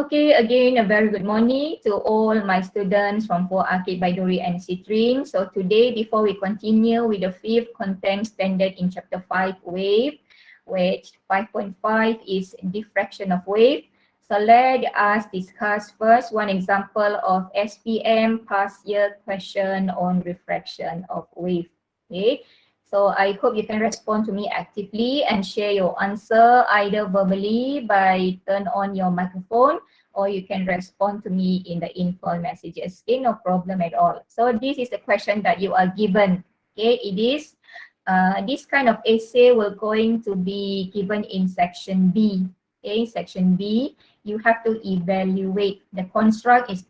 Okay, again, a very good morning to all my students from 4 Arcade Baiduri and Citrin. So today, before we continue with the fifth content standard in chapter 5, wave, which 5.5 is diffraction of wave. So let us discuss first one example of SPM past year question on refraction of wave. Okay. So I hope you can respond to me actively and share your answer either verbally by turn on your microphone, or you can respond to me in the info messages. Okay, no problem at all. So this is the question that you are given. Okay, it is this kind of essay will going to be given in section B. Okay, section B, you have to evaluate. The construct is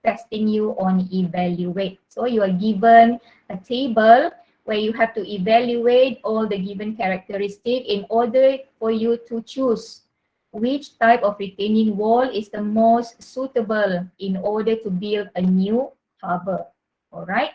testing you on evaluate. So you are given a table where you have to evaluate all the given characteristic in order for you to choose which type of retaining wall is the most suitable in order to build a new harbor. All right.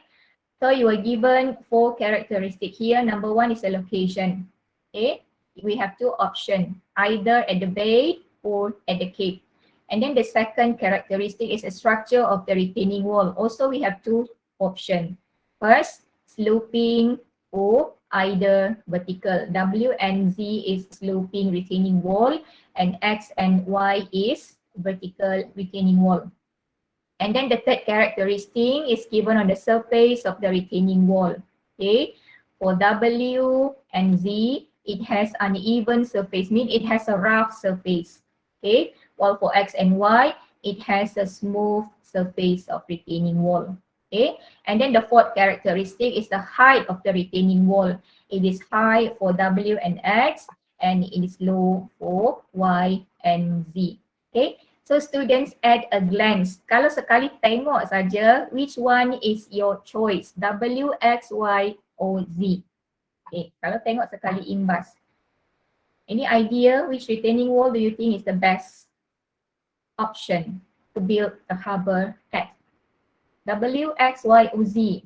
So you are given 4 characteristics here. Number 1 is the location. Okay. We have 2 options, either at the bay or at the cape. And then the second characteristic is the structure of the retaining wall. Also, we have 2 options. First, sloping or either vertical. W and Z is sloping retaining wall and X and Y is vertical retaining wall. And then the third characteristic is given on the surface of the retaining wall. Okay, for W and Z, it has uneven surface, means it has a rough surface. Okay, while for X and Y, it has a smooth surface of retaining wall. Okay, and then the fourth characteristic is the height of the retaining wall. It is high for W and X, and it is low for Y and Z. Okay, so students at a glance, kalau sekali tengok saja, which one is your choice? W, X, Y, or Z? Okay, kalau tengok sekali imbas. Any idea which retaining wall do you think is the best option to build a harbor at? W, X, Y, or Z?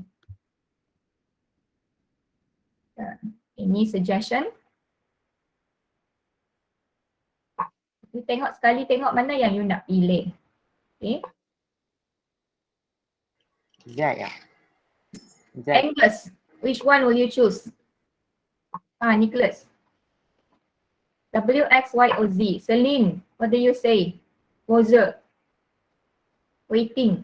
Any suggestion? You tengok sekali, tengok mana yang you nak pilih. Okay. Z. Angus, which one will you choose? Nicholas. W, X, Y, or Z? Celine, what do you say? Roger. Waiting.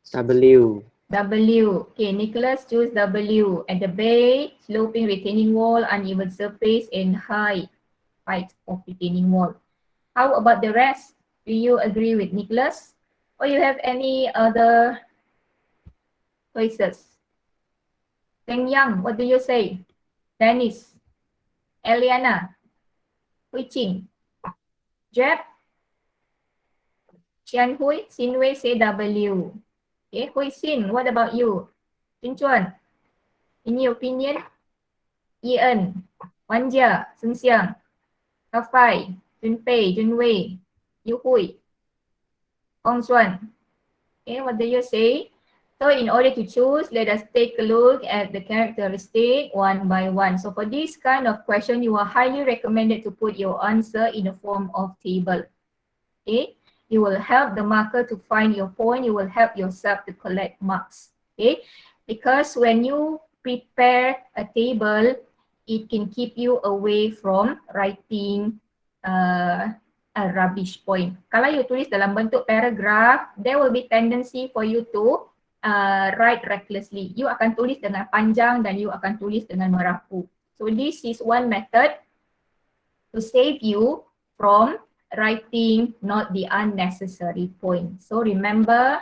W. W. Okay, Nicholas choose W. At the bay, sloping retaining wall, uneven surface, and height of retaining wall. How about the rest? Do you agree with Nicholas? Or you have any other choices? Feng Yang, what do you say? Dennis. Eliana. Hui Qing. Jeb. Qian Hui. Xin Wei say W. Okay, Hui Xin, what about you? Jin Chuan. In your opinion? Ian. Wan Jia. Sun Xiang. Cao Fai. Jun Pei. Jun Wei. Yu Hui. Hong Xuan. Okay, what do you say? So in order to choose, let us take a look at the characteristic one by one. So for this kind of question, you are highly recommended to put your answer in the form of table. Okay, you will help the marker to find your point. You will help yourself to collect marks. Okay, because when you prepare a table, it can keep you away from writing a rubbish point. Kalau you tulis dalam bentuk paragraph, there will be tendency for you to write recklessly. You akan tulis dengan panjang dan you akan tulis dengan merapu. So this is one method to save you from writing not the unnecessary point. So remember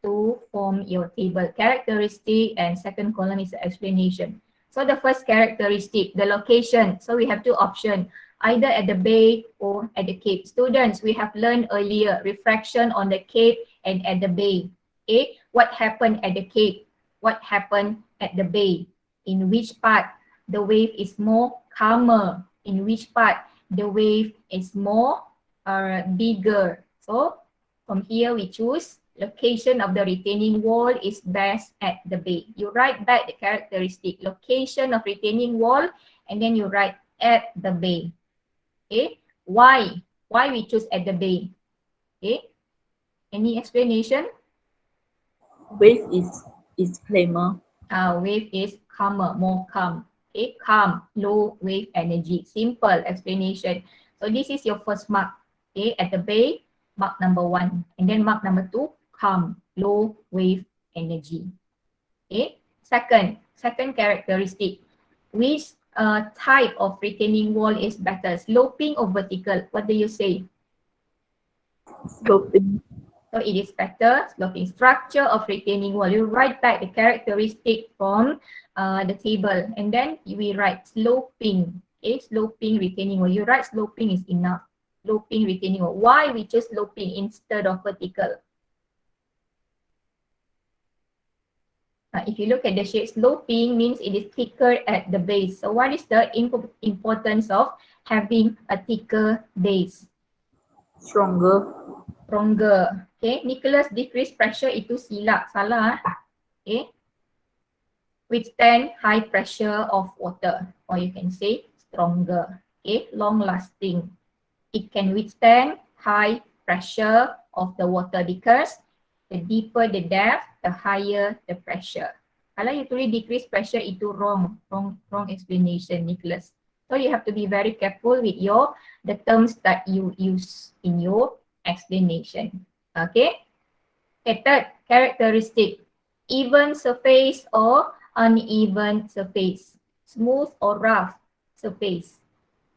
to form your table. Characteristic and second column is the explanation. So the first characteristic, the location. So we have 2 options, either at the bay or at the cape. Students, we have learned earlier, refraction on the cape and at the bay. Okay, what happened at the cape? What happened at the bay? In which part the wave is more calmer? In which part the wave is more bigger? So from here we choose location of the retaining wall is best at the bay. You write back the characteristic, location of retaining wall, and then you write at the bay. Okay, why we choose at the bay? Okay, any explanation? Wave is calmer. Wave is calmer, more calm. Okay, calm, low wave energy. Simple explanation. So this is your first mark. Okay, at the bay, mark number 1. And then mark number 2, calm, low wave energy. Okay, second characteristic. Which type of retaining wall is better, sloping or vertical? What do you say? Sloping. So it is better sloping. Structure of retaining wall. You write back the characteristic from the table, and then we write sloping. Okay, sloping retaining wall. You write sloping is enough. Sloping retaining wall. Why we choose sloping instead of vertical? If you look at the shape, sloping means it is thicker at the base. So what is the importance of having a thicker base? Stronger. Stronger. Okay, Nicholas, decrease pressure itu silap, salah. Okay, withstand high pressure of water, or you can say stronger. Okay, long lasting. It can withstand high pressure of the water because the deeper the depth, the higher the pressure. Kalau you tulis decrease pressure itu wrong explanation, Nicholas. So you have to be very careful with the terms that you use in your explanation. Okay. Okay, third characteristic, even surface or uneven surface, smooth or rough surface.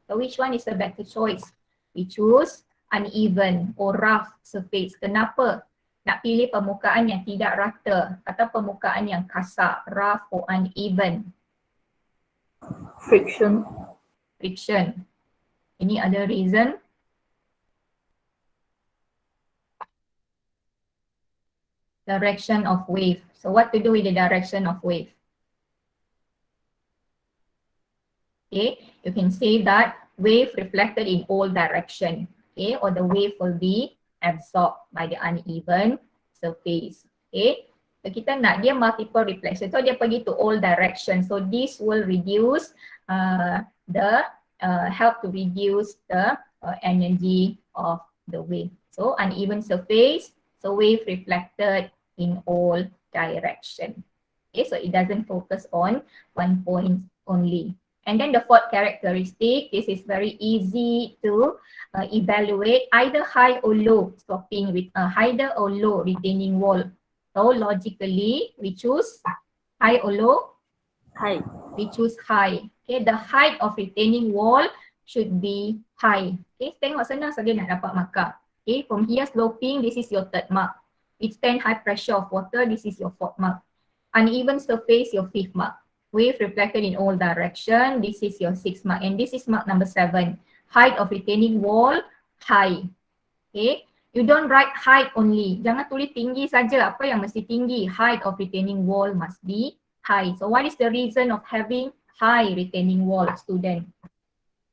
So which one is the better choice? We choose uneven or rough surface. Kenapa? Nak pilih permukaan yang tidak rata atau permukaan yang kasar, rough or uneven? Friction. Friction. Any other reason? Direction of wave. So what to do with the direction of wave? Okay, you can say that wave reflected in all direction. Okay, or the wave will be absorbed by the uneven surface. Okay, so kita nak dia multiple reflection. So dia pergi to all direction. So this will reduce help to reduce the energy of the wave. So uneven surface, so wave reflected in all direction. Okay, so it doesn't focus on one point only. And then the fourth characteristic, this is very easy to evaluate, either high or low sloping with higher or low retaining wall. So logically, we choose high or low? High. We choose high. Okay, the height of retaining wall should be high. Okay, tengok senang saja nak dapat markah. Okay, from here sloping, this is your third mark. Withstand high pressure of water, this is your fourth mark. Uneven surface, your fifth mark. Wave reflected in all direction, this is your sixth mark. And this is mark number 7. Height of retaining wall, high. Okay, you don't write height only. Jangan tulis tinggi saja. Apa yang mesti tinggi? Height of retaining wall must be high. So what is the reason of having high retaining wall, student?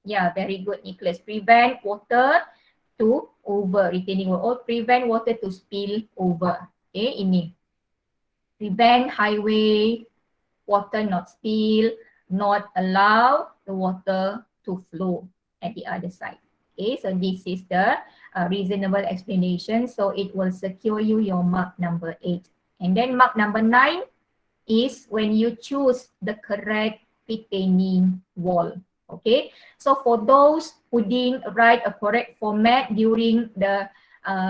Yeah, very good, Nicholas. Prevent water to over retaining wall, or prevent water to spill over. Okay, ini. Prevent highway, water not spill, not allow the water to flow at the other side. Okay, so this is the reasonable explanation. So it will secure you your mark number 8. And then mark number 9 is when you choose the correct retaining wall. Okay, so for those who didn't write a correct format during the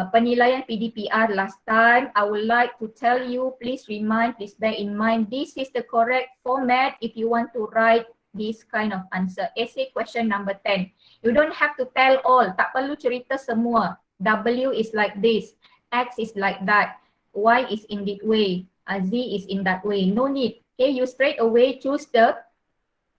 penilaian PDPR last time, I would like to tell you, please bear in mind, this is the correct format if you want to write this kind of answer. Essay question number 10. You don't have to tell all, tak perlu cerita semua. W is like this, X is like that, Y is in this way, Z is in that way. No need. Okay, you straight away choose the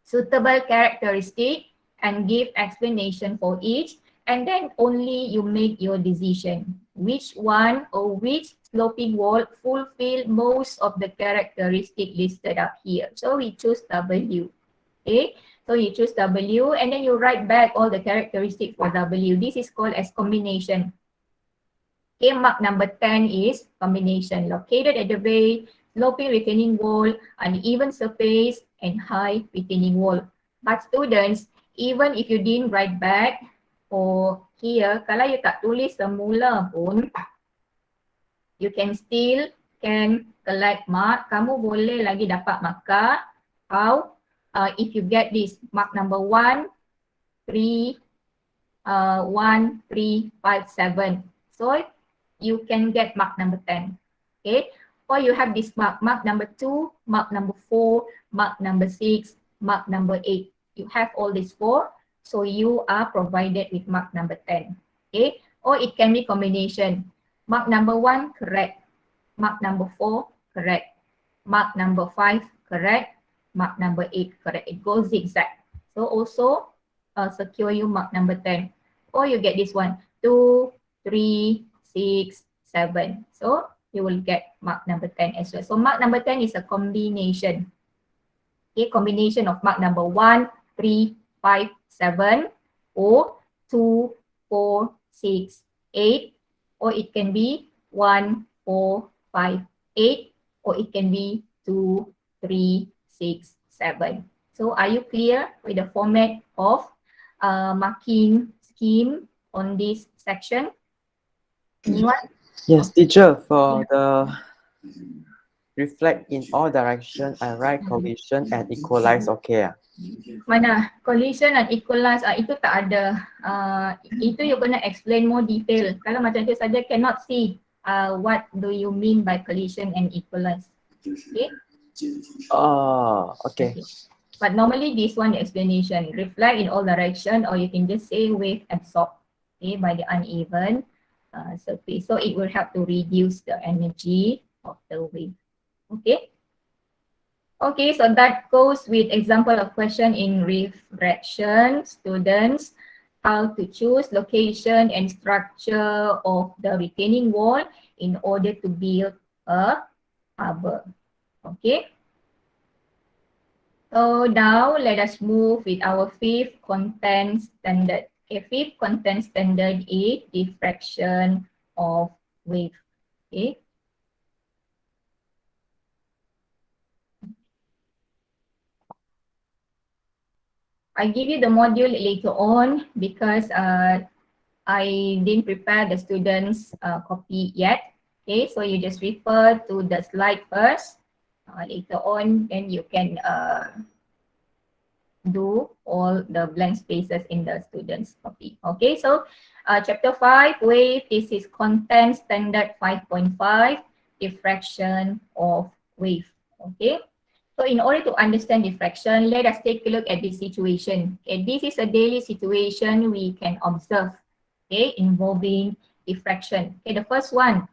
suitable characteristic and give explanation for each, and then only you make your decision. Which one or which sloping wall fulfill most of the characteristic listed up here. So we choose W. Okay, so you choose W and then you write back all the characteristics for W. This is called as combination. Okay, mark number 10 is combination. Located at the bay, sloping retaining wall, uneven surface, and high retaining wall. But students, even if you didn't write back, or here, kalau you tak tulis semula pun, you can still collect mark. Kamu boleh lagi dapat markah. How? If you get this mark number 1, 3, 1, 3, 5, 7. So you can get mark number 10. Okay. Or you have this mark number 2, mark number 4, mark number 6, mark number 8. You have all these 4. So you are provided with mark number 10. Okay. Or it can be combination. Mark number 1, correct. Mark number 4, correct. Mark number 5, correct. Mark number 8, correct. It goes zigzag. So also secure you mark number 10. Or you get this one, 2, 3, 6, 7. So you will get mark number 10 as well. So mark number 10 is a combination. Okay, combination of mark number 1, 3, 5, 7, or 2, 4, 6, 8, or it can be 1, 4, 5, 8, or it can be 2, 3, 6, 7. So are you clear with the format of marking scheme on this section? Anyone? Yes, teacher, for the reflect in all direction and right collision and equalize, okay? Mana? Collision and equalize, itu tak ada. Itu you gonna explain more detail. Kalau macam tu saja cannot see what do you mean by collision and equalize. Okay? Oh, okay. But normally this one the explanation, reflect in all direction, or you can just say wave absorbed, okay, by the uneven surface. So it will help to reduce the energy of the wave. Okay. Okay, so that goes with example of question in refraction. Students, how to choose location and structure of the retaining wall in order to build a harbor. Okay. So now let us move with our fifth content standard. Okay, fifth content standard is diffraction of wave. Okay. I give you the module later on because I didn't prepare the students' copy yet. Okay, so you just refer to the slide first. Later on, then you can do all the blank spaces in the student's copy. Okay, so chapter 5, wave, this is content standard 5.5, diffraction of wave. Okay, so in order to understand diffraction, let us take a look at this situation. Okay, this is a daily situation we can observe, okay, involving diffraction. Okay, the first one,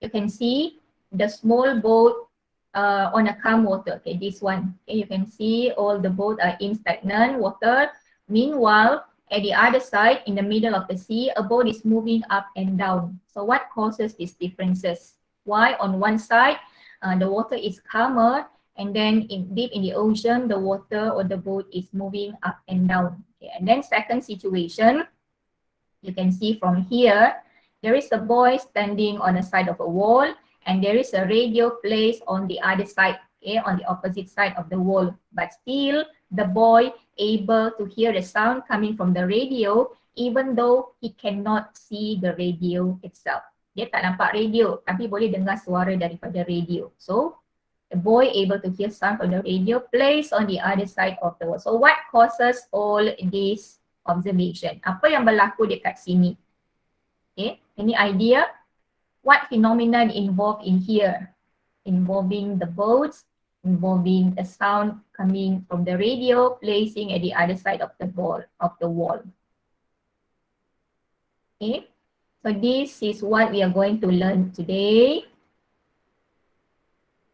you can see the small boat on a calm water. Okay, this one. Okay, you can see all the boats are in stagnant water. Meanwhile, at the other side, in the middle of the sea, a boat is moving up and down. So what causes these differences? Why on one side, the water is calmer, and then deep in the ocean, the water or the boat is moving up and down. Okay, and then second situation, you can see from here, there is a boy standing on the side of a wall, and there is a radio placed on the other side, okay, on the opposite side of the wall. But still, the boy able to hear the sound coming from the radio, even though he cannot see the radio itself. Dia tak nampak radio, tapi boleh dengar suara daripada radio. So, the boy able to hear sound from the radio placed on the other side of the wall. So, what causes all this observation? Apa yang berlaku dekat sini? Okay, any idea? What phenomenon involved in here? Involving the boats, involving the sound coming from the radio, placing at the other side of the wall. Okay, so this is what we are going to learn today.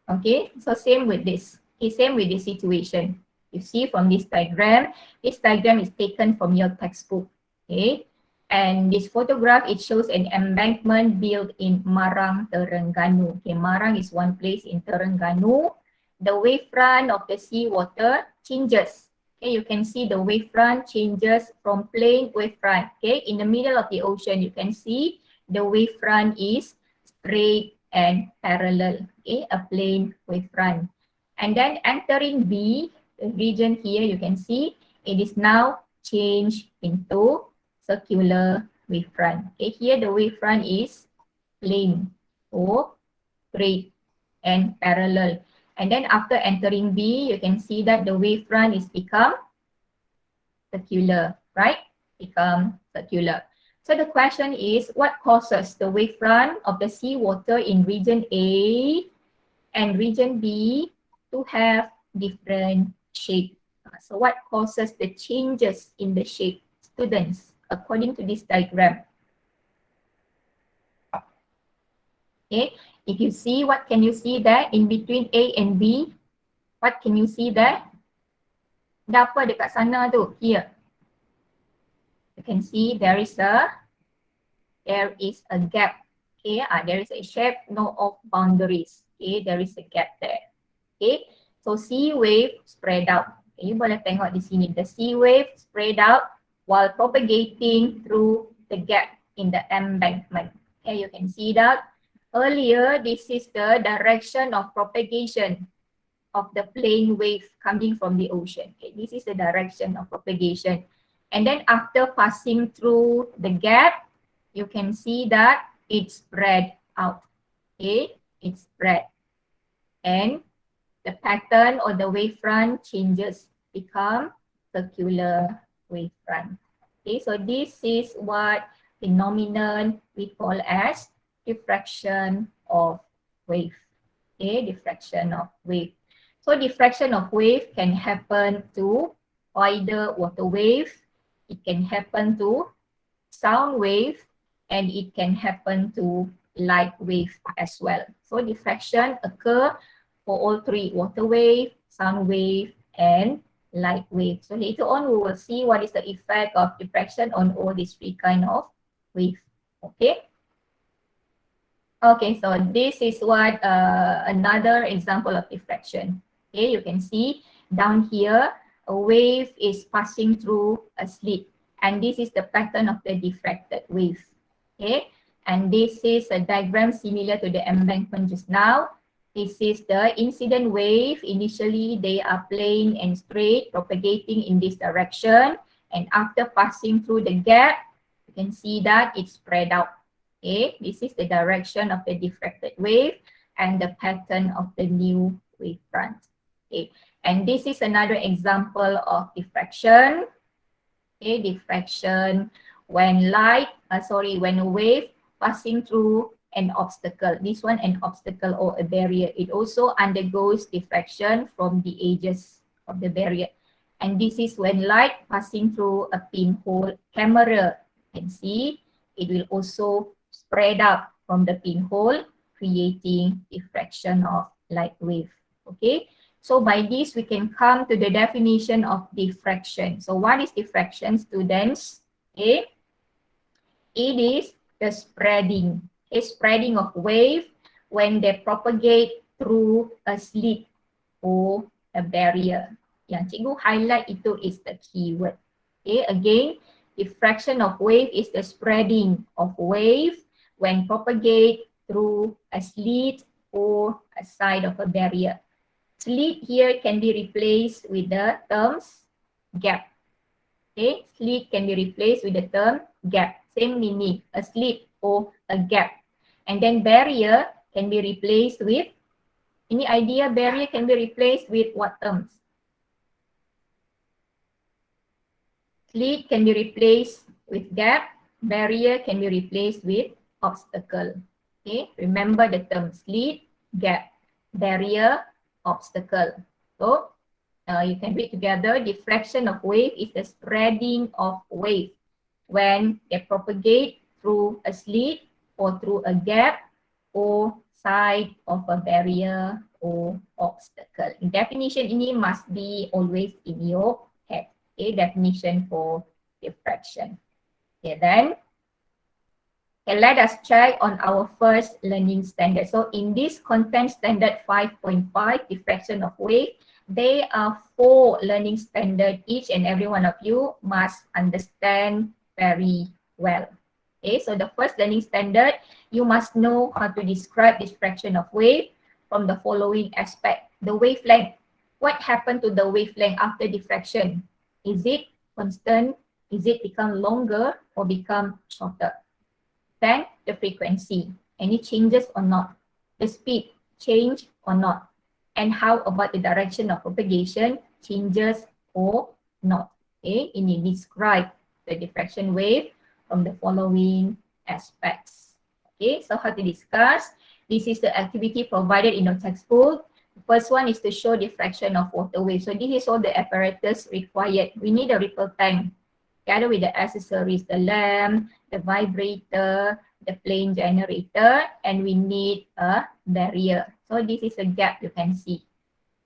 Okay, so same with this. Okay, same with this situation. You see from this diagram is taken from your textbook. Okay. And this photograph, it shows an embankment built in Marang, Terengganu. Okay, Marang is one place in Terengganu. The wavefront of the sea water changes. Okay, you can see the wavefront changes from plain wavefront. Okay, in the middle of the ocean, you can see the wavefront is straight and parallel. Okay, a plain wavefront. And then entering B, the region here, you can see it is now changed into circular wavefront. Okay, here the wavefront is plane or straight and parallel. And then after entering B, you can see that the wavefront is become circular, right? Become circular. So the question is, what causes the wavefront of the seawater in region A and region B to have different shape? So what causes the changes in the shape, students, according to this diagram? Okay, if you see, what can you see there in between A and B? What can you see there? Ada apa dekat sana tu? Here. You can see there is a gap. Okay, there is a shape, no of boundaries. Okay, there is a gap there. Okay, so sea wave spread out. Okay, you boleh tengok di sini. The sea wave spread out while propagating through the gap in the embankment. Okay, you can see that earlier. This is the direction of propagation of the plane wave coming from the ocean. Okay, this is the direction of propagation. And then after passing through the gap, you can see that it spread out. Okay, it spread. And the pattern or the wavefront changes, become circular wavefront. Okay, so this is what phenomenon we call as diffraction of wave. Okay, diffraction of wave. So diffraction of wave can happen to either water wave, it can happen to sound wave, and it can happen to light wave as well. So diffraction occur for all three: water wave, sound wave, and light wave. So later on we will see what is the effect of diffraction on all these three kind of wave. Okay. Okay, so this is what another example of diffraction. Okay, you can see down here a wave is passing through a slit, and this is the pattern of the diffracted wave. Okay, and this is a diagram similar to the embankment just now. This is the incident wave. Initially, they are plain and straight, propagating in this direction, and after passing through the gap, you can see that it spread out. Okay, this is the direction of the diffracted wave and the pattern of the new wavefront. Okay, and this is another example of diffraction. Okay, diffraction when when a wave passing through an obstacle. This one, an obstacle or a barrier. It also undergoes diffraction from the edges of the barrier. And this is when light passing through a pinhole camera. You can see it will also spread out from the pinhole, creating diffraction of light wave. Okay, so by this we can come to the definition of diffraction. So what is diffraction, students? Okay, it is the spreading, spreading of wave when they propagate through a slit or a barrier. Yang cikgu highlight itu is the keyword. Okay, again, diffraction of wave is the spreading of wave when propagate through a slit or a side of a barrier. Slit here can be replaced with the terms gap. Okay, slit can be replaced with the term gap. Same meaning, a slit or a gap. And then barrier can be replaced with, any idea barrier can be replaced with what terms? Slit can be replaced with gap, barrier can be replaced with obstacle. Okay, remember the term slit, gap, barrier, obstacle. So you can read together. Diffraction of wave is the spreading of wave when they propagate through a slit or through a gap or side of a barrier or obstacle. Definition ini must be always in your head. Okay, definition for diffraction. Okay, then let us check on our first learning standard. So in this content standard 5.5, diffraction of wave, there are 4 learning standards. Each and every one of you must understand very well. Okay, so the first learning standard, you must know how to describe diffraction of wave from the following aspect. The wavelength. What happened to the wavelength after diffraction? Is it constant Is it become longer or become shorter? Then the frequency, any changes or not? The speed change or not? And how about the direction of propagation changes or not? Okay, and you describe the diffraction wave from the following aspects. Okay, so how to discuss? This is the activity provided in your textbook. The first one is to show diffraction of water wave. So this is all the apparatus required. We need a ripple tank together with the accessories, the lamp, the vibrator, the plane generator, and we need a barrier. So this is a gap you can see.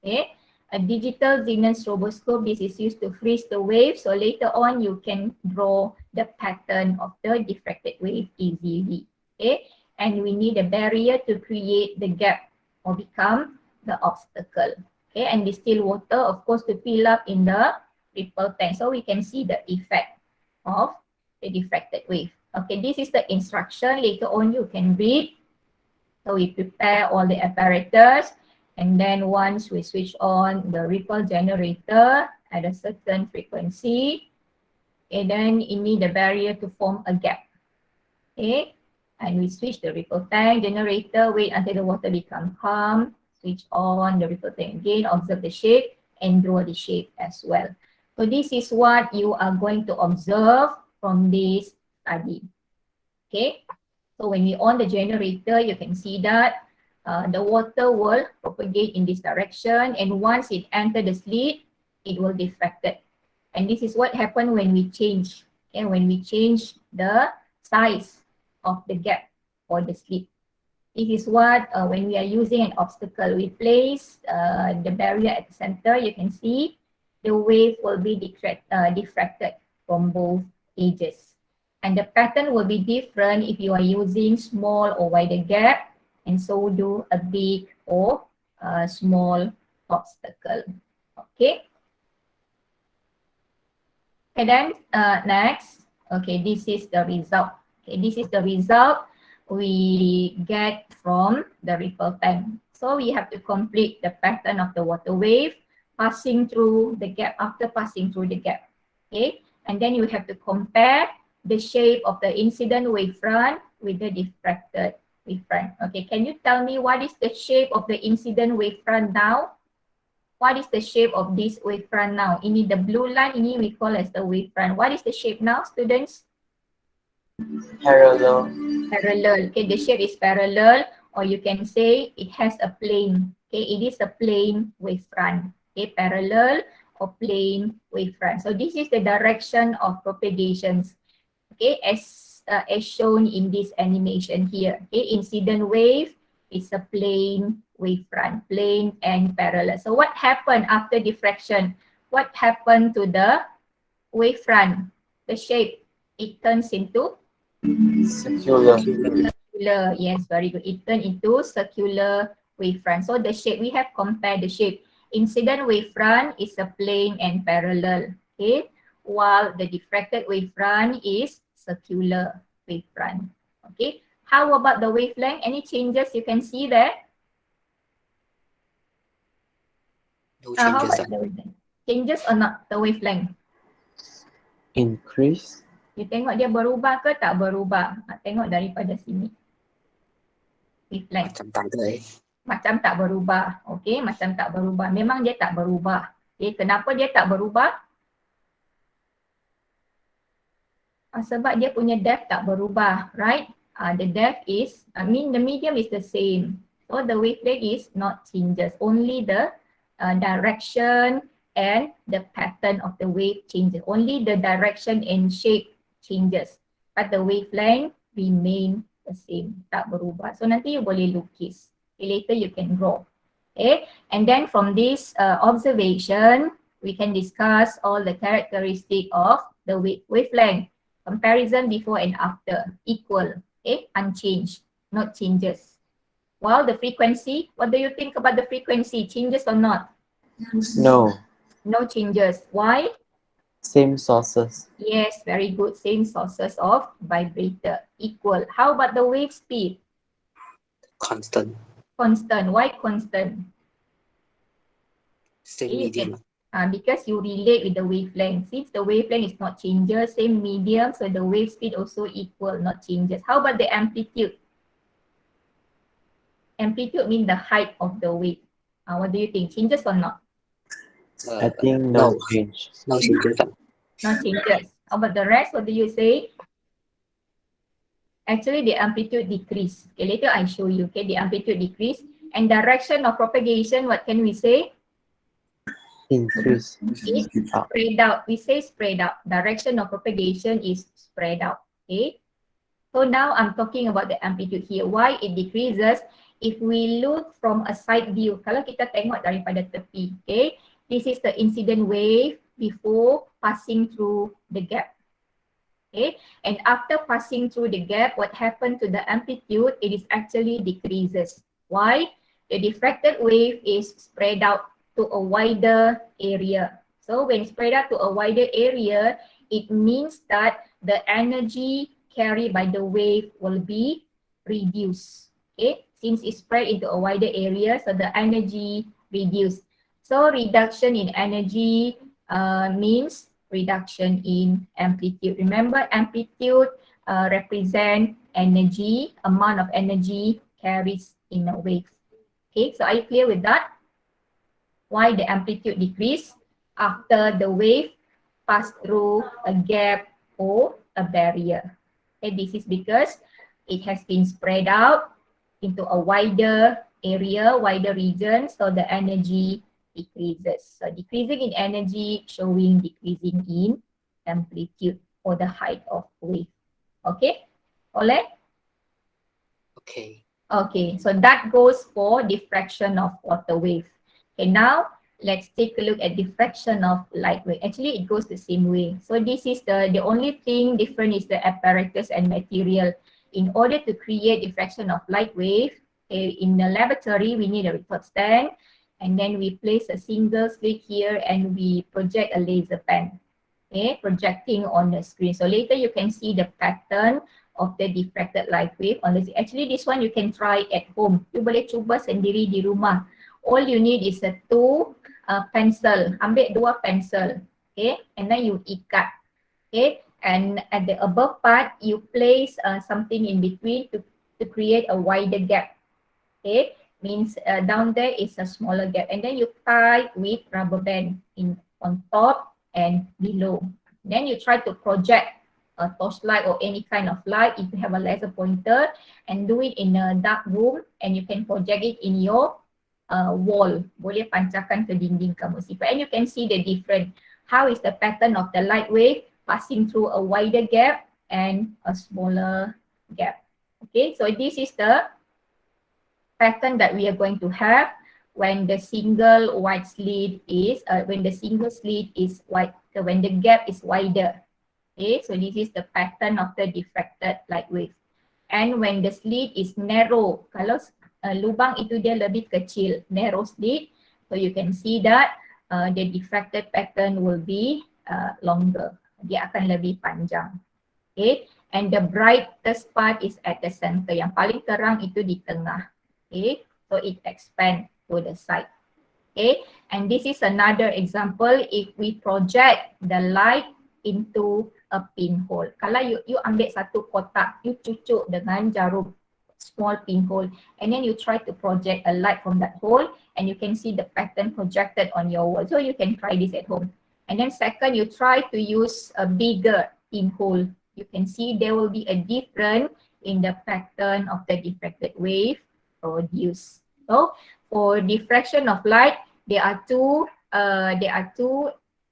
Okay. A digital Zener stroboscope, this is used to freeze the wave. So later on, you can draw the pattern of the diffracted wave easily. Okay. And we need a barrier to create the gap or become the obstacle. Okay. And distill water, of course, to fill up in the ripple tank. So we can see the effect of the diffracted wave. Okay, this is the instruction. Later on, you can read. So we prepare all the apparatus. And then once we switch on the ripple generator at a certain frequency, and then you need the barrier to form a gap. Okay, and we switch the ripple tank generator, wait until the water becomes calm, switch on the ripple tank again, observe the shape and draw the shape as well. So this is what you are going to observe from this study. Okay, so when we on the generator, you can see that the water will propagate in this direction, and once it enters the slit, it will diffracted. And this is what happened when we change. Okay, when we change the size of the gap or the slit. This is what when we are using an obstacle, we place the barrier at the center. You can see the wave will be diffracted from both edges. And the pattern will be different if you are using small or wider gap, and so do a big or small obstacle. Okay. And then next, okay, this is the result. Okay, this is the result we get from the ripple tank. So we have to complete the pattern of the water wave passing through the gap, after passing through the gap. Okay, and then you have to compare the shape of the incident wavefront with the diffracted wavefront. Okay, can you tell me what is the shape of the incident wavefront now? What is the shape of this wavefront now? Ini the blue line, ini we call as the wavefront. What is the shape now, students? Parallel. Parallel. Okay, the shape is parallel, or you can say it has a plane. Okay, it is a plane wavefront. Okay, parallel or plane wavefront. So this is the direction of propagations. Okay, as shown in this animation here. Okay, incident wave is a plane wavefront, plane and parallel. So what happened after diffraction? What happened to the wavefront? The shape, it turns into Circular. circular. Yes, very good. It turned into circular wavefront. So the shape, we have compared the shape. Incident wavefront is a plane and parallel. Okay, while the diffracted wavefront is circular wavefront. Okay, how about the wavelength? Any changes you can see there? No How changes. about the wavelength? Changes or not the wavelength? Increase. You tengok dia berubah ke tak berubah? Tengok daripada sini. Wavelength. Macam tak ada Macam tak berubah. Okay, macam tak berubah. Memang dia tak berubah. Okay, kenapa dia tak berubah? Sebab dia punya depth tak berubah, right? The depth is, the medium is the same. So the wavelength is not changes. Only the direction and the pattern of the wave changes. Only the direction and shape changes. But the wavelength remain the same. Tak berubah. So nanti you boleh lukis. Okay, later you can draw. Okay, and then from this observation, we can discuss all the characteristic of the wavelength. Comparison before and after, equal, okay, unchanged, not changes. While the frequency, what do you think about the frequency? Changes or not? No. No changes. Why? Same sources. Yes, very good. Same sources of vibrator, equal. How about the wave speed? constant. Constant. Why constant? Same medium. because you relate with the wavelength. Since the wavelength is not changes, same medium, so the wave speed also equal, not changes. How about the amplitude? Amplitude means the height of the wave. What do you think? Changes or not? I think no change. No changes. No changes. How about the rest? What do you say? Actually, the amplitude decrease. Okay, later I show you. Okay, the amplitude decrease. And direction of propagation, what can we say? Increase. It's spread out. We say spread out. Direction of propagation is spread out. Okay. So now I'm talking about the amplitude here. Why it decreases? If we look from a side view, kalau kita tengok daripada tepi, okay, this is the incident wave before passing through the gap. Okay, and after passing through the gap, what happened to the amplitude? It is actually decreases. Why? The diffracted wave is spread out to a wider area. So when spread out to a wider area, it means that the energy carried by the wave will be reduced. Okay, since it's spread into a wider area, so the energy reduced. So reduction in energy means reduction in amplitude. Remember, amplitude represent energy, amount of energy carries in a wave. Okay, so are you clear with that? Why the amplitude decrease after the wave pass through a gap or a barrier? Okay, this is because it has been spread out into a wider area, wider region, so the energy decreases. So decreasing in energy, showing decreasing in amplitude or the height of wave. Okay, Oleh? Okay. Okay, so that goes for diffraction of water wave. Okay, now let's take a look at diffraction of light wave. Actually, it goes the same way. So this is the only thing different is the apparatus and material. In order to create diffraction of light wave, in the laboratory, we need a retort stand. And then we place a single slit here and we project a laser pen, okay, projecting on the screen. So later you can see the pattern of the diffracted light wave on the. Actually, this one you can try at home. You boleh cuba sendiri di rumah. All you need is a two pencil. Ambil dua pencil, okay, and then you ikat, okay, and at the above part you place something in between to create a wider gap, okay. Means down there is a smaller gap, and then you tie with rubber band on top and below. Then you try to project a torchlight or any kind of light if you have a laser pointer, and do it in a dark room, and you can project it in your wall. Boleh pancarkan ke dinding kamu simpan, and you can see the different. How is the pattern of the light wave passing through a wider gap and a smaller gap. Okay, so this is the pattern that we are going to have when the single white slit is when the single slit is wide, when the gap is wider. Okay, so this is the pattern of the diffracted light wave. And when the slit is narrow, kalau lubang itu dia lebih kecil, narrow slit, so you can see that the diffracted pattern will be longer. Dia akan lebih panjang. Okay, and the brightest part is at the center. Yang paling terang itu di tengah. Okay, so it expands to the side. Okay, and this is another example if we project the light into a pinhole. Kalau you ambil satu kotak, you cucuk dengan jarum, small pinhole, and then you try to project a light from that hole, and you can see the pattern projected on your wall. So you can try this at home. And then second, you try to use a bigger pinhole. You can see there will be a difference in the pattern of the diffracted wave produced. So for diffraction of light, there are two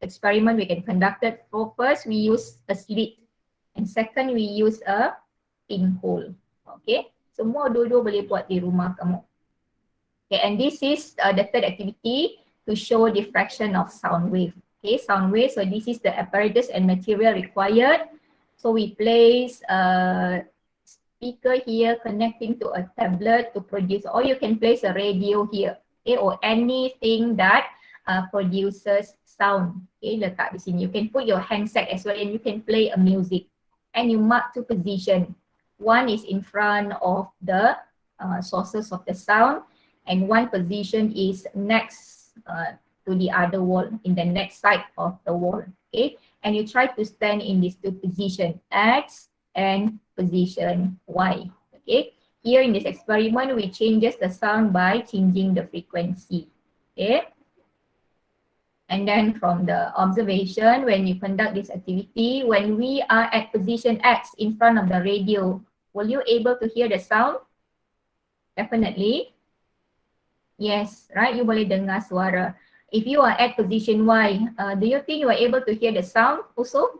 experiments we can conduct. For first, we use a slit, and second, we use a pinhole. Okay, semua dua-dua boleh buat di rumah kamu. Okay, and this is the third activity to show diffraction of sound wave. Okay, sound wave. So this is the apparatus and material required. So we place speaker here connecting to a tablet to produce, or you can place a radio here, okay, or anything that produces sound. Okay, letak di sini. You can put your handset as well, and you can play a music. And you mark two position. One is in front of the sources of the sound, and one position is next to the other wall, in the next side of the wall. Okay, and you try to stand in these two positions, X and position Y. Okay, here in this experiment, we changes the sound by changing the frequency. Okay, and then from the observation, when you conduct this activity, when we are at position X in front of the radio, will you able to hear the sound? Definitely. Yes, right? You boleh dengar suara. If you are at position Y, do you think you are able to hear the sound also?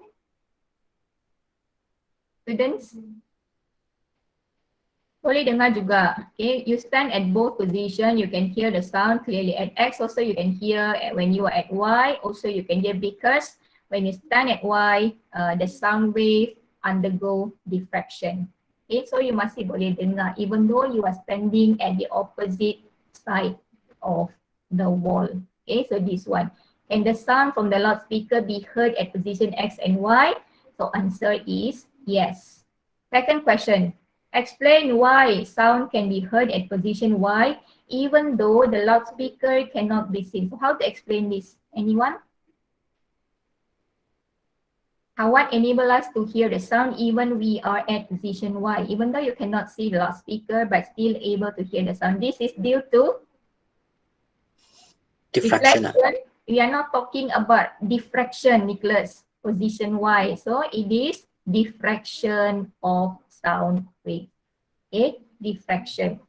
Students? Boleh dengar juga. Okay, you stand at both position, you can hear the sound clearly. At X also you can hear, when you are at Y also you can hear, because when you stand at Y, the sound wave undergo diffraction. Okay, so you masih boleh dengar even though you are standing at the opposite side of the wall. Okay, so this one. Can the sound from the loudspeaker be heard at position X and Y? So answer is yes. Second question. Explain why sound can be heard at position Y even though the loudspeaker cannot be seen. So how to explain this? Anyone? What enable us to hear the sound even we are at position Y, even though you cannot see the loudspeaker but still able to hear the sound? This is due to Diffraction. reflection. We are not talking about diffraction, Nicholas, position Y. So it is diffraction of sound wave. Okay, diffraction.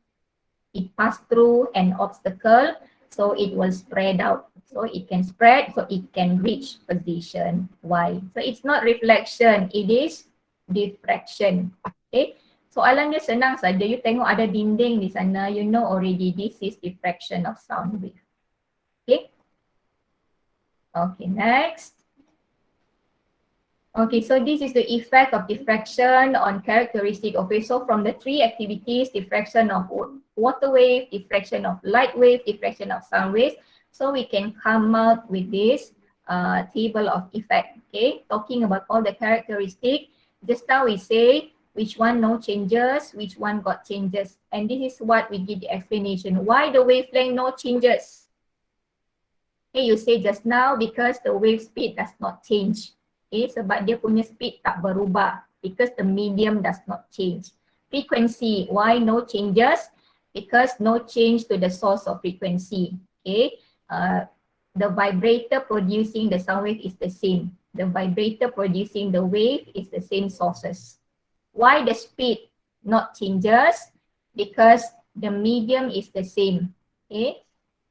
It passed through an obstacle, so it will spread out. So it can spread, so it can reach position Y. So it's not reflection, it is diffraction. Okay, soalan dia senang saja. You tengok ada dinding di sana, you know already this is diffraction of sound wave. Okay. Okay, next. Okay, so this is the effect of diffraction on characteristic of wave. So from the three activities, diffraction of water wave, diffraction of light wave, diffraction of sound waves, so we can come out with this table of effect. Okay, talking about all the characteristic. Just now we say which one no changes, which one got changes, and this is what we give the explanation. Why the wavelength no changes? Okay, you say just now because the wave speed does not change. Okay, sebab dia punya speed tak berubah, because the medium does not change. Frequency, why no changes? Because no change to the source of frequency. Okay, the vibrator producing the sound wave is the same. The vibrator producing the wave is the same sources. Why the speed not changes? Because the medium is the same. Okay,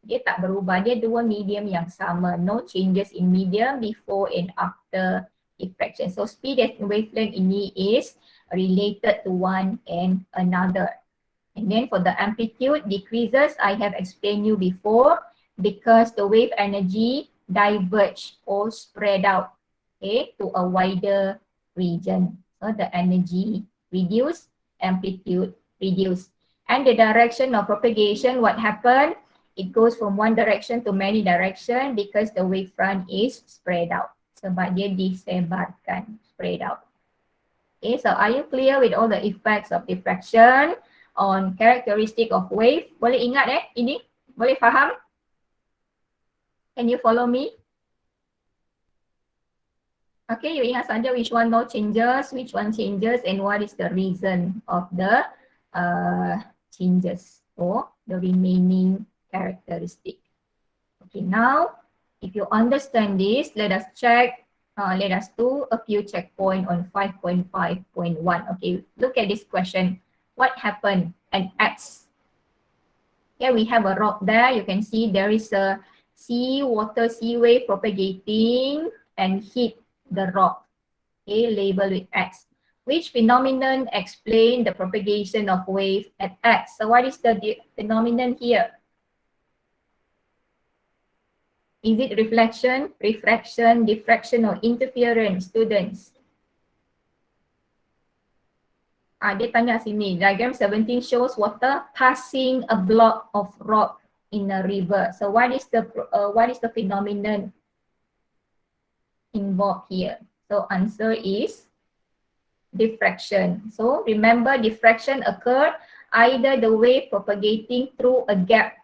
dia tak berubah, dia dua medium yang sama. No changes in medium before and after diffraction. So speed and wavelength ini is related to one and another. And then for the amplitude decreases, I have explained you before, because the wave energy diverge or spread out, okay, to a wider region. So the energy reduce, amplitude reduce. And the direction of propagation, what happened? It goes from one direction to many direction because the wavefront is spread out. Sebab dia disebarkan, spread out. Okay, so are you clear with all the effects of diffraction on characteristic of wave? Boleh ingat ini? Boleh faham? Can you follow me? Okay, you ingat saja which one no changes, which one changes, and what is the reason of the changes or the remaining characteristic. Okay, now if you understand this, let us check, let us do a few checkpoint on 5.5.1. Okay, look at this question. What happened at X? Here we have a rock there. You can see there is a sea wave propagating and hit the rock. Okay, labeled with X. Which phenomenon explain the propagation of wave at X? So what is the phenomenon here? Is it reflection, refraction, diffraction, or interference, students? Dia tanya sini, diagram 17 shows water passing a block of rock in a river. So what is the phenomenon involved here? So answer is diffraction. So remember, diffraction occur either the wave propagating through a gap,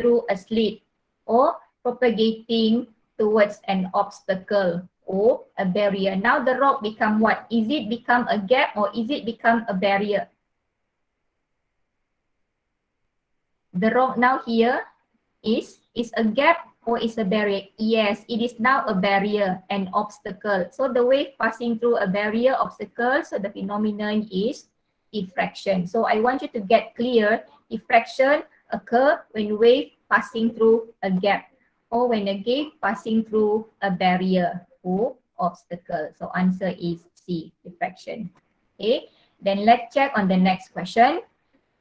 through a slit, or propagating towards an obstacle or a barrier. Now the rock become what? Is it become a gap or is it become a barrier? The rock now here is a gap or is a barrier? Yes, it is now a barrier, an obstacle. So the wave passing through a barrier, obstacle, so the phenomenon is diffraction. So I want you to get clear, diffraction occur when wave passing through a gap or when a wave passing through a barrier or obstacle. So answer is C, diffraction. Okay, then let's check on the next question.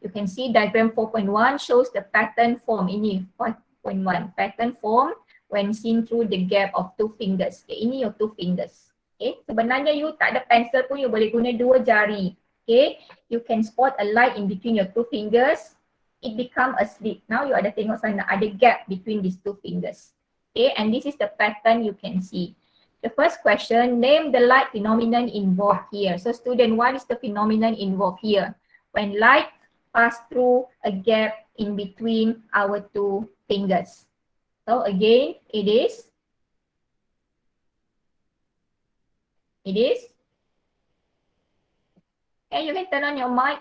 You can see diagram 4.1 shows the pattern form. Ini 4.1, pattern form when seen through the gap of two fingers. Okay, ini your two fingers. Okay, sebenarnya you tak ada pencil pun, you boleh guna dua jari. Okay, you can spot a light in between your two fingers. It become a slit. Now you ada tengok sana, ada gap between these two fingers. Okay, and this is the pattern you can see. The first question, name the light phenomenon involved here. So student, what is the phenomenon involved here? When light pass through a gap in between our two fingers. So again, it is and you can turn on your mic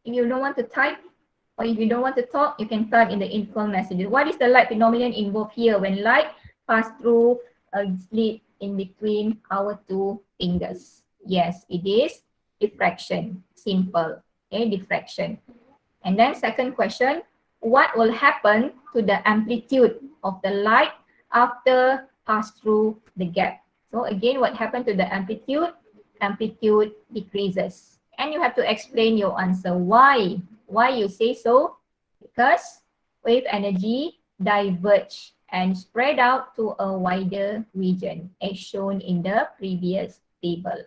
if you don't want to type, or if you don't want to talk, you can type in the info messages. What is the light phenomenon involved here when light pass through a slit in between our two fingers? Yes, it is diffraction. Simple. Okay, diffraction. And then second question, what will happen to the amplitude of the light after pass through the gap? So again, what happened to the amplitude? Amplitude decreases. And you have to explain your answer. Why? Why you say so? Because wave energy diverge and spread out to a wider region as shown in the previous table.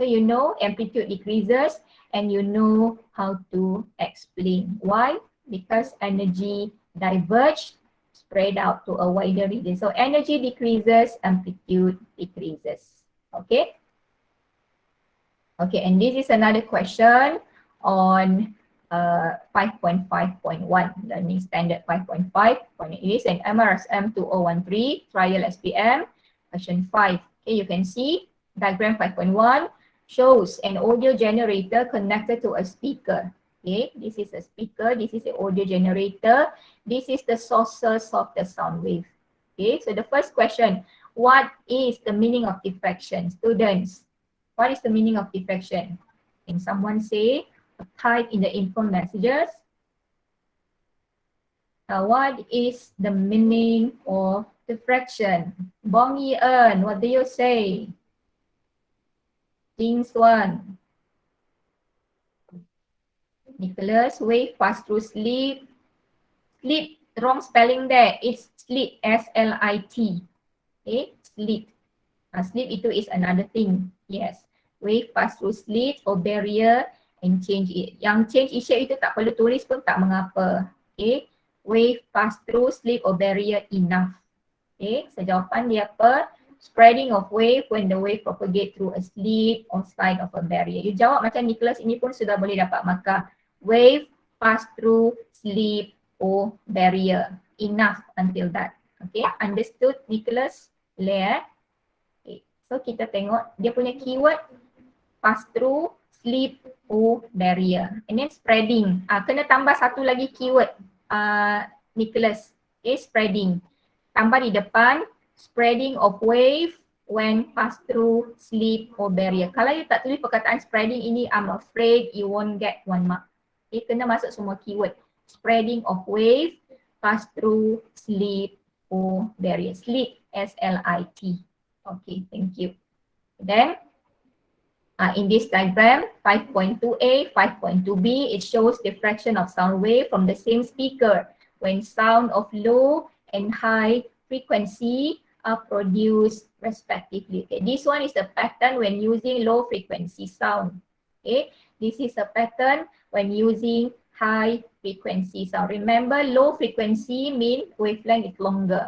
So you know amplitude decreases and you know how to explain. Why? Because energy diverge, spread out to a wider region. So energy decreases, amplitude decreases. Okay? Okay, and this is another question on 5.5.1, Learning Standard 5.5. It is an MRSM 2013, Trial SPM, question 5. Okay, you can see diagram 5.1 shows an audio generator connected to a speaker. Okay, this is a speaker, this is the audio generator, this is the sources of the sound wave. Okay, so the first question, what is the meaning of diffraction? Students, what is the meaning of diffraction? Can someone say, type in the info messages? Now, what is the meaning of diffraction? Bong Yi-eun, what do you say? Jing Swan. Nicholas, wave pass through slit. Slit, wrong spelling there. It's slit, S-L-I-T. Okay, slit. Slit itu is another thing. Yes, wave pass through slit or barrier and change it. Yang change shape itu tak perlu tulis pun tak mengapa. Okay, wave pass through slit or barrier enough. Okay, so jawapan dia apa? Spreading of wave when the wave propagate through a slit or side of a barrier. You jawab macam Nicholas ini pun sudah boleh dapat markah. Wave pass through slit or barrier. Enough until that. Okay, understood Nicholas? Boleh okay. So kita tengok dia punya keyword pass through, slit or barrier. And then spreading. Kena tambah satu lagi keyword Nicholas. Okay, spreading. Tambah di depan spreading of wave when pass through slit or barrier. Kalau you tak tulis perkataan spreading ini, I'm afraid you won't get 1 mark. Okay, kena masuk semua keyword. Spreading of wave, pass through, slit or barrier. Slit, S-L-I-T. Okay, thank you. Then, in this diagram, 5.2a, 5.2b, it shows diffraction of sound wave from the same speaker when sound of low and high frequency are produced respectively. Okay, this one is the pattern when using low frequency sound. Okay, this is a pattern when using high frequency sound. Remember, low frequency means wavelength is longer.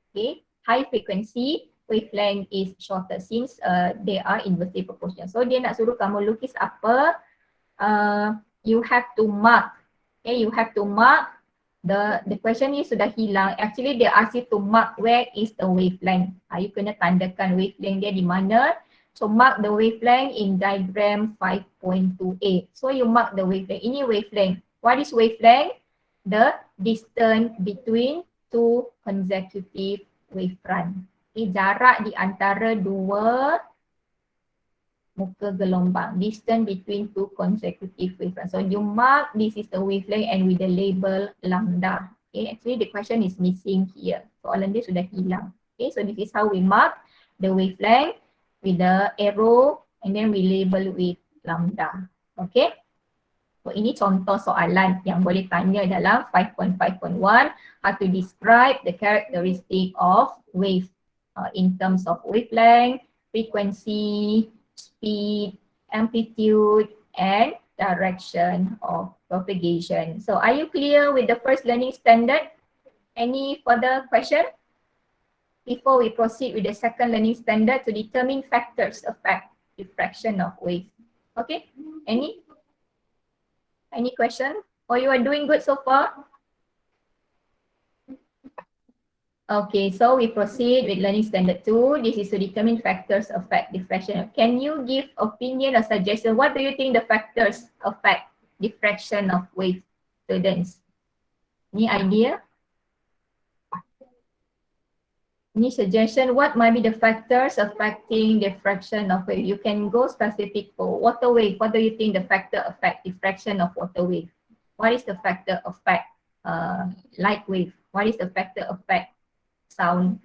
Okay, high frequency wavelength is shorter since they are inversely proportional. So dia nak suruh kamu lukis apa? You have to mark. Okay, you have to mark the question ni sudah hilang. Actually they ask you to mark where is the wavelength. You kena tandakan wavelength dia di mana. So mark the wavelength in diagram 5.28. So you mark the wavelength. Ini wavelength. What is wavelength? The distance between two consecutive wavefront. Okay, jarak di antara dua muka gelombang, distance between two consecutive wavefronts. So you mark this is the wavelength and with the label lambda. Okay, actually the question is missing here. Soalan dia sudah hilang. Okay, so this is how we mark the wavelength with the arrow and then we label with lambda. Okay. So ini contoh soalan yang boleh tanya dalam 5.5.1, how to describe the characteristic of wave in terms of wavelength, frequency, speed, amplitude, and direction of propagation. So are you clear with the first learning standard? Any further question? Before we proceed with the second learning standard to determine factors affect diffraction of wave. Okay, any question? Or you are doing good so far? Okay, so we proceed with learning standard 2. This is to determine factors affect diffraction. Can you give opinion or suggestion? What do you think the factors affect diffraction of wave, students? Any idea? Any suggestion? What might be the factors affecting diffraction of wave? You can go specific for water wave. What do you think the factor affect diffraction of water wave? What is the factor affect light wave? What is the factor affect sound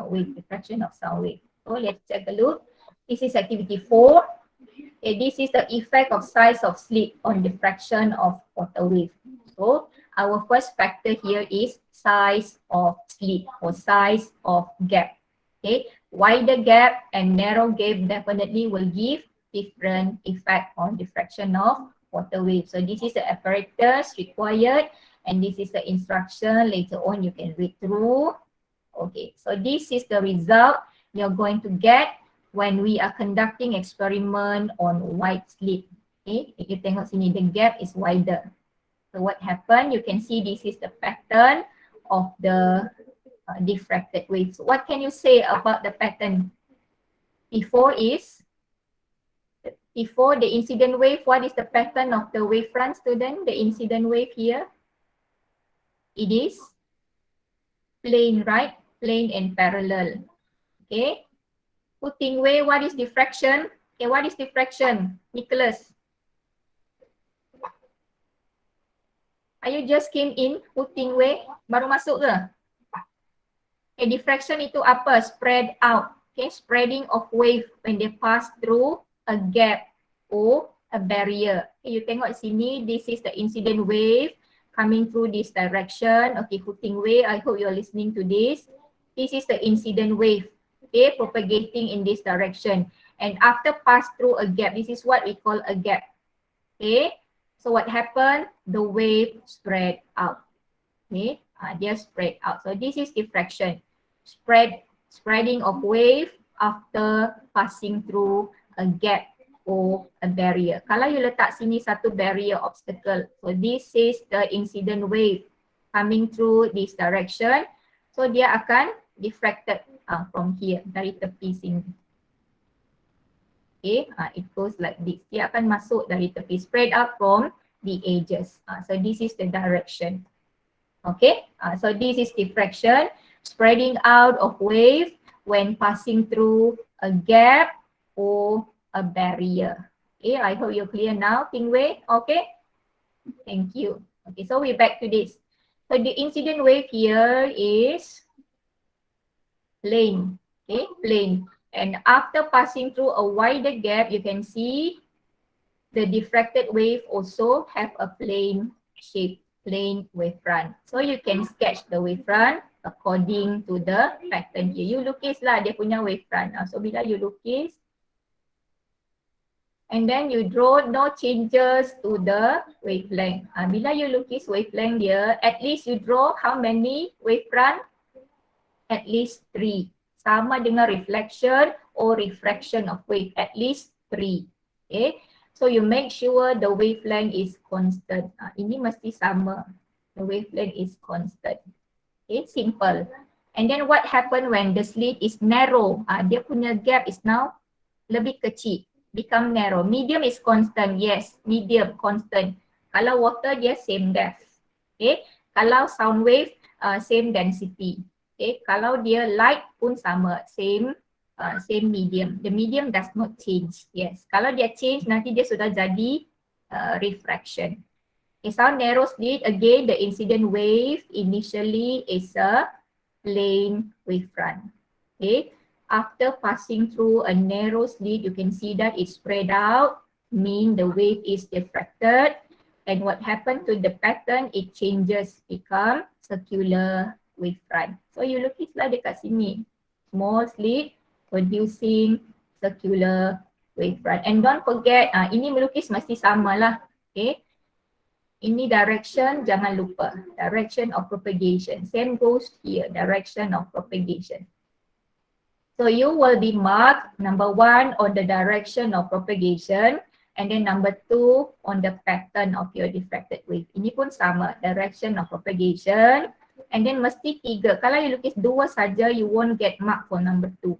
wave, diffraction of sound wave? So let's take a look. This is activity 4. Okay, this is the effect of size of slit on diffraction of water wave. So our first factor here is size of slit or size of gap. Okay, wider gap and narrow gap definitely will give different effect on diffraction of water wave. So this is the apparatus required and this is the instruction. Later on you can read through. Okay, so this is the result you're going to get when we are conducting experiment on wide slit. Okay, if you tengok sini, the gap is wider. So what happened? You can see this is the pattern of the diffracted waves. So what can you say about the pattern? Before the incident wave, what is the pattern of the wavefront, student? The incident wave here, it is plane, right? Plane and parallel. Okay. Putting wave, what is diffraction? Okay, what is diffraction? Nicholas, are you just came in? Putting wave, baru masuk ke? Okay, diffraction itu apa? Spread out. Okay, spreading of wave when they pass through a gap or a barrier. Okay, you tengok sini, this is the incident wave coming through this direction. Okay, putting wave, I hope you're listening to this. This is the incident wave, okay, propagating in this direction. And after pass through a gap, this is what we call a gap. Okay, so what happened? The wave spread out. Okay, they spread out. So this is diffraction. Spreading of wave after passing through a gap or a barrier. Kalau you letak sini satu barrier obstacle, so this is the incident wave coming through this direction. So dia akan diffracted from here, dari tepi sini. Okay, it goes like this. Dia akan masuk dari tepi, spread out from the edges. So this is the direction. Okay, so this is diffraction, spreading out of wave when passing through a gap or a barrier. Okay, I hope you're clear now, Tingwei. Okay, thank you. Okay, so we're back to this. So the incident wave here is plane. Okay, plane. And after passing through a wider gap, you can see the diffracted wave also have a plane shape, plane wavefront. So you can sketch the wavefront according to the pattern here. You lukis lah dia punya wavefront. So bila you lukis, and then you draw no changes to the wavelength. Bila you lukis wavelength dia, at least you draw how many wavefront? At least 3. Sama dengan reflection or refraction of wave, at least 3. Okay, so you make sure the wavelength is constant. Ini mesti sama. The wavelength is constant. Okay, simple. And then what happen when the slit is narrow? Dia punya gap is now lebih kecil, become narrow. Medium is constant, yes, medium constant. Kalau water dia same depth. Okay, kalau sound wave same density. Okay, kalau dia light pun sama, same medium. The medium does not change. Yes, kalau dia change nanti dia sudah jadi refraction. Okay, sound narrow slit, again the incident wave initially is a plane wavefront. Okay, after passing through a narrow slit, you can see that it's spread out, mean the wave is diffracted. And what happened to the pattern, it changes, become circular wavefront. So you lukis lah dekat sini. Small slit producing circular wavefront. And don't forget, ini melukis mesti sama lah. Okay. Ini direction, jangan lupa. Direction of propagation. Same goes here, direction of propagation. So you will be marked number 1 on the direction of propagation and then number 2 on the pattern of your diffracted wave. Ini pun sama, direction of propagation and then mesti 3. Kalau you lukis 2 saja, you won't get mark for number 2.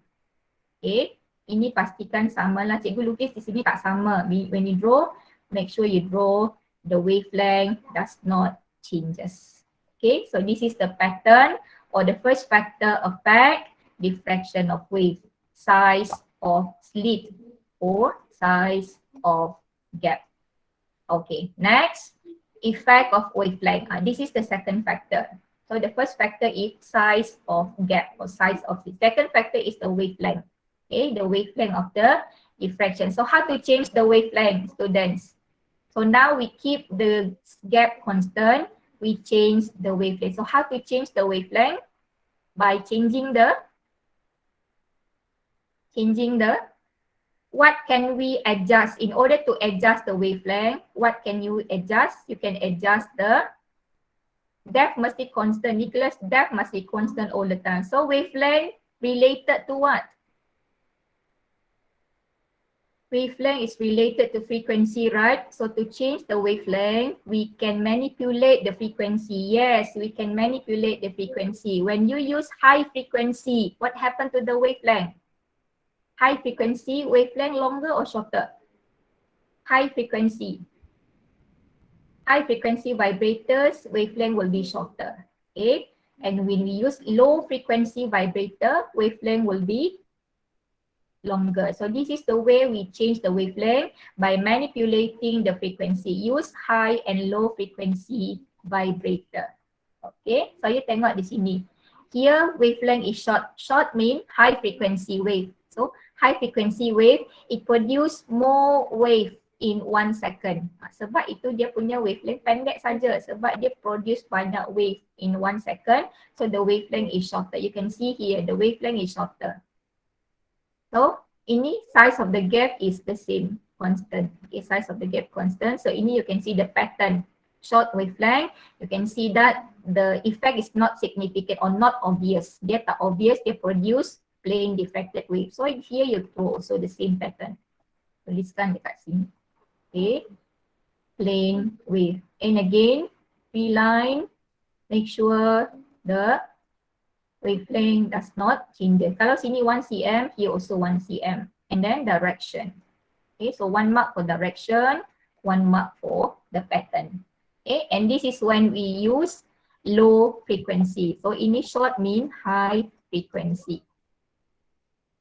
Okay, ini pastikan sama lah. Cikgu lukis di sini tak sama. When you draw, make sure you draw the wavelength does not changes. Okay, so this is the pattern or the first factor effect, diffraction of wave, size of slit or size of gap. Okay, next, effect of wavelength. This is the second factor. So the first factor is size of gap or size of the second factor is the wavelength. Okay, the wavelength of the diffraction. So how to change the wavelength, students? So now we keep the gap constant, we change the wavelength. So how to change the wavelength? By changing the, what can we adjust? In order to adjust the wavelength, what can you adjust? You can adjust the depth must be constant. Nicholas, depth must be constant all the time. So wavelength related to what? Wavelength is related to frequency, right? So to change the wavelength, we can manipulate the frequency. Yes, we can manipulate the frequency. When you use high frequency, what happened to the wavelength? High frequency, wavelength longer or shorter? High frequency. High frequency vibrators, wavelength will be shorter. Okay, and when we use low frequency vibrator, wavelength will be longer. So this is the way we change the wavelength by manipulating the frequency. Use high and low frequency vibrator. Okay, so you tengok di sini. Here wavelength is short. Short mean high frequency wave. So high frequency wave, it produce more wave in 1 second. Sebab itu dia punya wavelength pendek saja. Sebab dia produce banyak wave in 1 second. So the wavelength is shorter. You can see here the wavelength is shorter. So ini size of the gap is the same, constant. Okay, size of the gap constant. So ini you can see the pattern, short wavelength. You can see that the effect is not significant or not obvious. Dia tak obvious, dia produce plain diffracted wave. So here you draw also the same pattern. Tuliskan dekat sini. Okay, plain wave. And again, 3 line, make sure the wavelength does not change. Kalau sini 1 cm, here also 1 cm. And then direction. Okay, so 1 mark for direction, 1 mark for the pattern. Okay, and this is when we use low frequency. So ini short mean high frequency.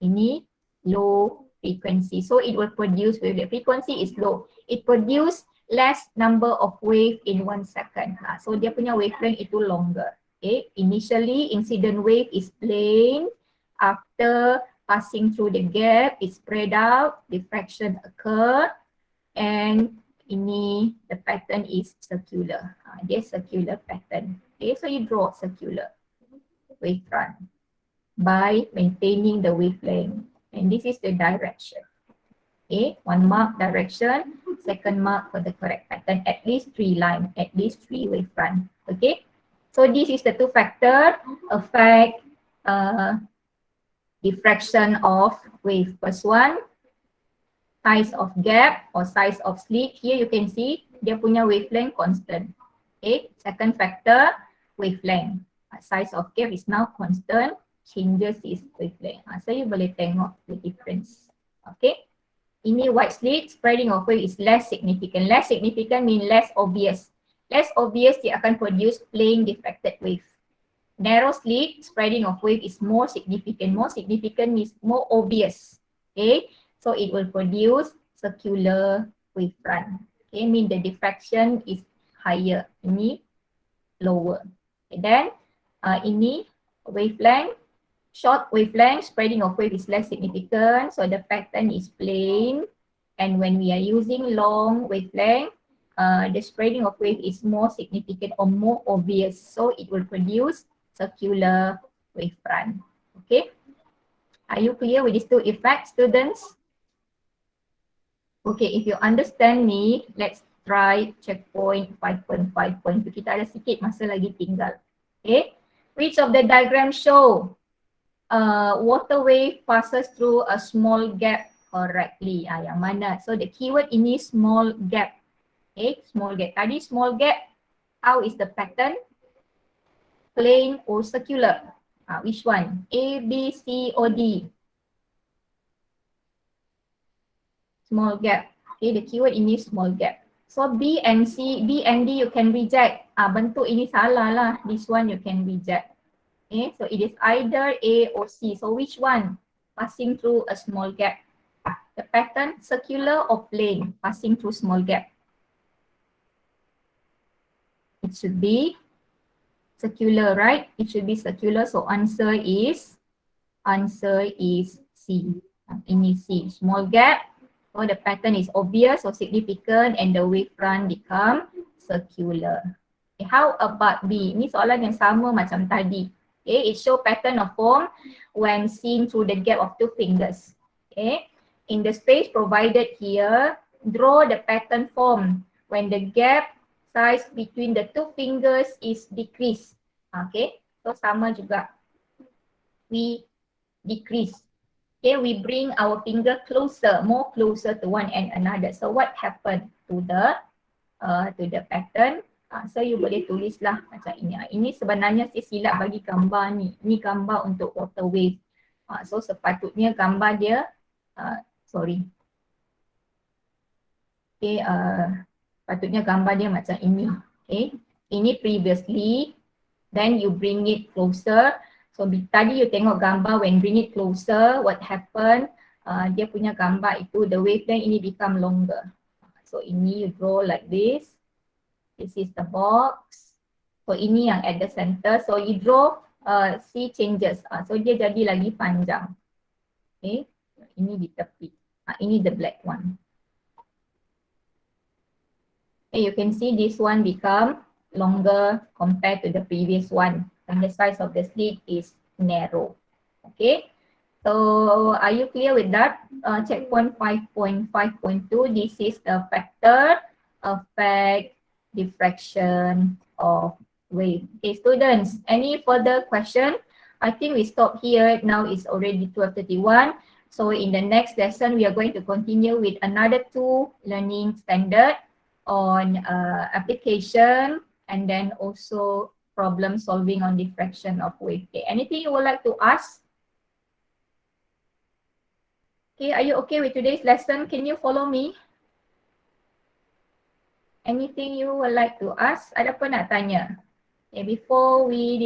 Ini low frequency. So it will produce wave. The frequency is low. It produce less number of wave in 1 second. So dia punya wavelength itu longer. Okay, initially incident wave is plane. After passing through the gap, it spread out, diffraction occur, and ini the pattern is circular. Dia circular pattern. Okay, so you draw circular wavefront by maintaining the wavelength, and this is the direction. Okay, 1 mark direction, 2nd mark for the correct pattern. At least 3 line, at least 3 wavefront. Okay. So this is the 2 factor affect diffraction of wave. First one, size of gap or size of slit. Here you can see dia punya wavelength constant. Okay, second factor, wavelength. Size of gap is now constant, changes is wavelength. So you boleh tengok the difference. Okay. Ini white slit, spreading of wave is less significant. Less significant mean less obvious. Less obvious, dia akan produce plane diffracted wave. Narrow slit, spreading of wave is more significant. More significant means more obvious. Okay, so it will produce circular wavefront. Okay, mean the diffraction is higher. Ini lower. Okay, then ini wavelength. Short wavelength, spreading of wave is less significant, so the pattern is plain. And when we are using long wavelength, the spreading of wave is more significant or more obvious, so it will produce circular wavefront. Okay, are you clear with these two effects, students? Okay, if you understand me, let's try checkpoint 5.5.2. Kita ada sikit masa lagi tinggal. Okay, which of the diagram show water wave passes through a small gap correctly? Yang mana? So the keyword ini small gap. Okay, small gap. Tadi small gap, how is the pattern? Plain or circular? Which one? A, B, C or D? Small gap. Okay, the keyword ini small gap. So B and C, B and D you can reject. Bentuk ini salah lah. This one you can reject. Okay, so it is either A or C. So which one? Passing through a small gap. The pattern circular or plain passing through small gap? It should be circular, right? It should be circular. So answer is C. Ini C, small gap. So the pattern is obvious or significant and the wavefront become circular. Okay, how about B? Ini soalan yang sama macam tadi. Okay, it show pattern of form when seen through the gap of two fingers. Okay, in the space provided here, draw the pattern form when the gap size between the two fingers is decreased. Okay, so sama juga. We decrease. Okay, we bring our finger closer, more closer to one and another. So what happened to the pattern? So you boleh tulislah macam ini. Ini sebenarnya saya silap bagi gambar ni. Ini gambar untuk water wave. So sepatutnya gambar dia, sorry. Okay, patutnya gambar dia macam ini. Okay, ini previously, then you bring it closer. So tadi you tengok gambar when bring it closer, what happened? Dia punya gambar itu, the wavelength ini become longer. So ini you draw like this. This is the box. So ini yang at the center. So you draw, see changes. So dia jadi lagi panjang. Okay, ini di tepi. Ini the black one. Okay, you can see this one become longer compared to the previous one. And the size of the slit is narrow. Okay, so are you clear with that? Checkpoint 5.5.2. This is the factor affect diffraction of wave. Okay, students, any further question? I think we stop here. Now it's already 12:31. So in the next lesson, we are going to continue with another two learning standard on application and then also problem solving on diffraction of wave. Okay, anything you would like to ask? Okay, are you okay with today's lesson? Can you follow me? Anything you would like to ask? Ada apa nak tanya? Okay, before we